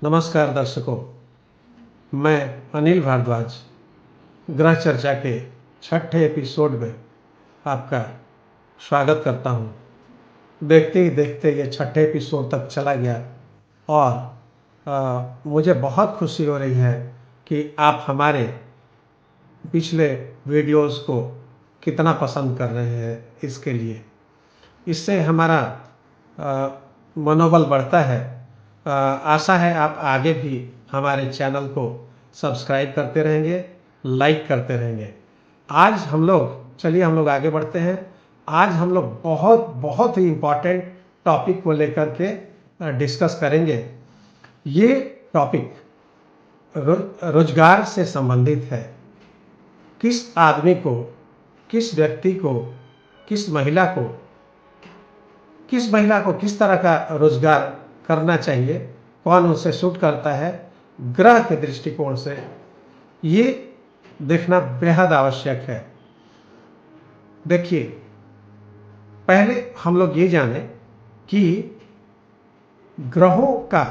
नमस्कार दर्शकों, मैं अनिल भारद्वाज ग्रह चर्चा के छठे एपिसोड में आपका स्वागत करता हूं। देखते ही देखते ये छठे एपिसोड तक चला गया और मुझे बहुत खुशी हो रही है कि आप हमारे पिछले वीडियोस को कितना पसंद कर रहे हैं। इसके लिए इससे हमारा मनोबल बढ़ता है। आशा है आप आगे भी हमारे चैनल को सब्सक्राइब करते रहेंगे, लाइक करते रहेंगे। आज हम लोग आगे बढ़ते हैं। आज हम लोग बहुत बहुत ही इम्पॉर्टेंट टॉपिक को लेकर के डिस्कस करेंगे। ये टॉपिक रोजगार से संबंधित है। किस आदमी को, किस व्यक्ति को, किस महिला को किस तरह का रोजगार करना चाहिए, कौन उसे सूट करता है, ग्रह के दृष्टिकोण से ये देखना बेहद आवश्यक है। देखिए, पहले हम लोग ये जाने कि ग्रहों का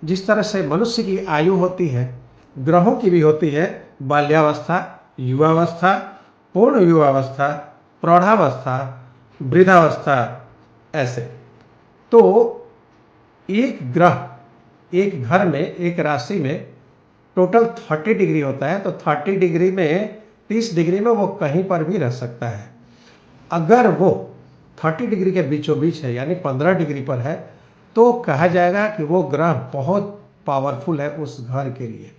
जिस तरह से मनुष्य की आयु होती है, ग्रहों की भी होती है। बाल्यावस्था, युवावस्था, पूर्ण युवावस्था, प्रौढ़ावस्था, वृद्धावस्था, ऐसे। तो एक ग्रह एक घर में, एक राशि में टोटल 30 डिग्री होता है। तो 30 डिग्री में 30 डिग्री में वो कहीं पर भी रह सकता है। अगर वो 30 डिग्री के बीचों बीच है, यानी 15 डिग्री पर है, तो कहा जाएगा कि वो ग्रह बहुत पावरफुल है उस घर के लिए।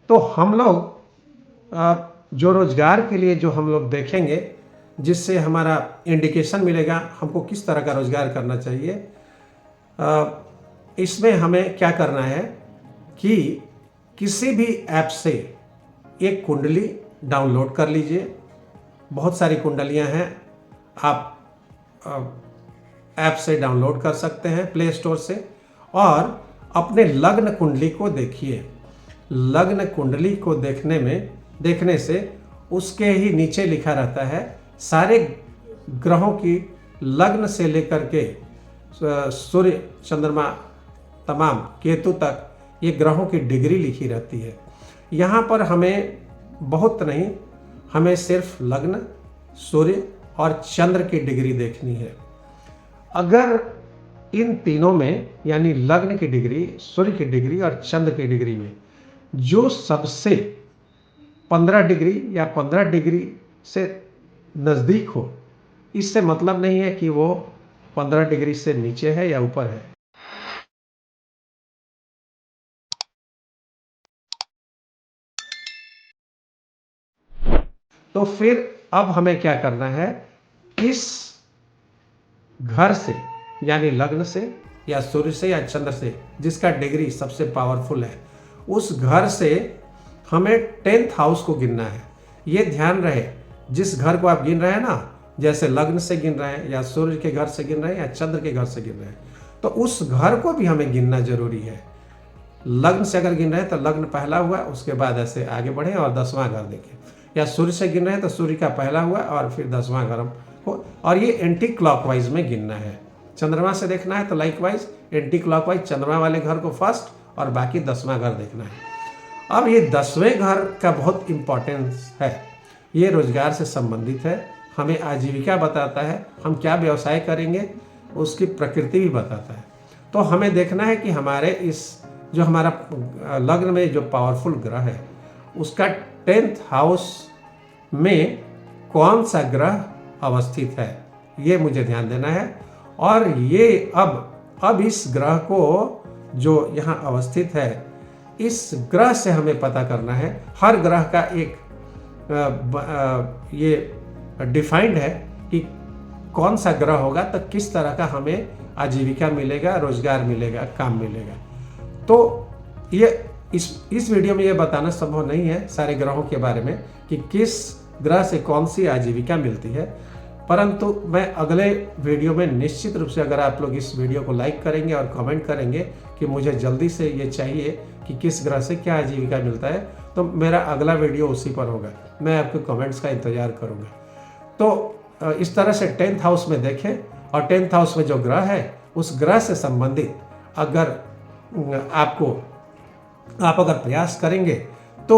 तो हम लोग जो रोजगार के लिए जो हम लोग देखेंगे, जिससे हमारा इंडिकेशन मिलेगा हमको किस तरह का रोजगार करना चाहिए, इसमें हमें क्या करना है कि किसी भी ऐप से एक कुंडली डाउनलोड कर लीजिए। बहुत सारी कुंडलियां हैं, आप ऐप से डाउनलोड कर सकते हैं प्ले स्टोर से, और अपने लग्न कुंडली को देखिए। लग्न कुंडली को देखने से उसके ही नीचे लिखा रहता है सारे ग्रहों की, लग्न से लेकर के सूर्य, चंद्रमा, तमाम केतु तक, ये ग्रहों की डिग्री लिखी रहती है। यहाँ पर हमें बहुत नहीं, हमें सिर्फ लग्न, सूर्य और चंद्र की डिग्री देखनी है। अगर इन तीनों में, यानी लग्न की डिग्री, सूर्य की डिग्री और चंद्र की डिग्री में जो सबसे 15 डिग्री या 15 डिग्री से नज़दीक हो, इससे मतलब नहीं है कि वो 15 डिग्री से नीचे है या ऊपर है। तो फिर अब हमें क्या करना है, इस घर से, यानी लग्न से या सूर्य से या चंद्र से, जिसका डिग्री सबसे पावरफुल है, उस घर से हमें 10th हाउस को गिनना है। ये ध्यान रहे, जिस घर को आप गिन रहे हैं ना, जैसे लग्न से गिन रहे हैं या सूर्य के घर से गिन रहे हैं या चंद्र के घर से गिन रहे हैं, तो उस घर को भी हमें गिनना जरूरी है। लग्न से अगर गिन रहे हैं तो लग्न पहला हुआ, उसके बाद ऐसे आगे बढ़े और 10वां घर देखें। या सूर्य से गिन रहे हैं तो सूर्य का पहला हुआ और फिर 10वां घर हो, और ये एंटी क्लॉकवाइज में गिनना है। चंद्रमा से देखना है तो लाइकवाइज एंटी क्लॉकवाइज चंद्रमा वाले घर को फर्स्ट और बाकी 10वां घर देखना है। अब ये 10वें घर का बहुत इंपॉर्टेंस है। ये रोजगार से संबंधित है, हमें आजीविका बताता है, हम क्या व्यवसाय करेंगे उसकी प्रकृति भी बताता है। तो हमें देखना है कि हमारे इस जो हमारा लग्न में जो पावरफुल ग्रह है, उसका 10th हाउस में कौन सा ग्रह अवस्थित है, ये मुझे ध्यान देना है। और ये अब इस ग्रह को जो यहाँ अवस्थित है, इस ग्रह से हमें पता करना है। हर ग्रह का एक ये डिफाइंड है कि कौन सा ग्रह होगा तो किस तरह का हमें आजीविका मिलेगा, रोजगार मिलेगा, काम मिलेगा। तो ये इस वीडियो में ये बताना संभव नहीं है सारे ग्रहों के बारे में कि किस ग्रह से कौन सी आजीविका मिलती है, परंतु मैं अगले वीडियो में निश्चित रूप से, अगर आप लोग इस वीडियो को लाइक करेंगे और कमेंट करेंगे कि मुझे जल्दी से ये चाहिए कि किस ग्रह से क्या आजीविका मिलता है, तो मेरा अगला वीडियो उसी पर होगा। मैं आपके कमेंट्स का इंतजार करूँगा। तो इस तरह से 10th हाउस में देखें, और 10th हाउस में जो ग्रह है, उस ग्रह से संबंधित अगर आपको आप अगर प्रयास करेंगे तो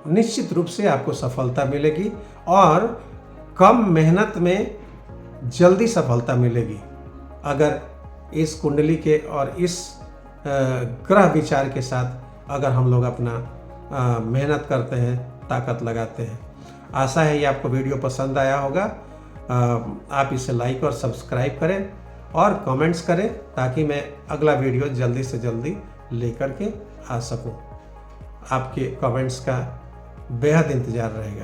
निश्चित रूप से आपको सफलता मिलेगी और कम मेहनत में जल्दी सफलता मिलेगी। अगर इस कुंडली के और इस ग्रह विचार के साथ अगर हम लोग अपना मेहनत करते हैं, ताकत लगाते हैं। आशा है ये आपको वीडियो पसंद आया होगा। आप इसे लाइक और सब्सक्राइब करें और कमेंट्स करें ताकि मैं अगला वीडियो जल्दी से जल्दी लेकर के आ सकूं। आपके कमेंट्स का बेहद इंतज़ार रहेगा।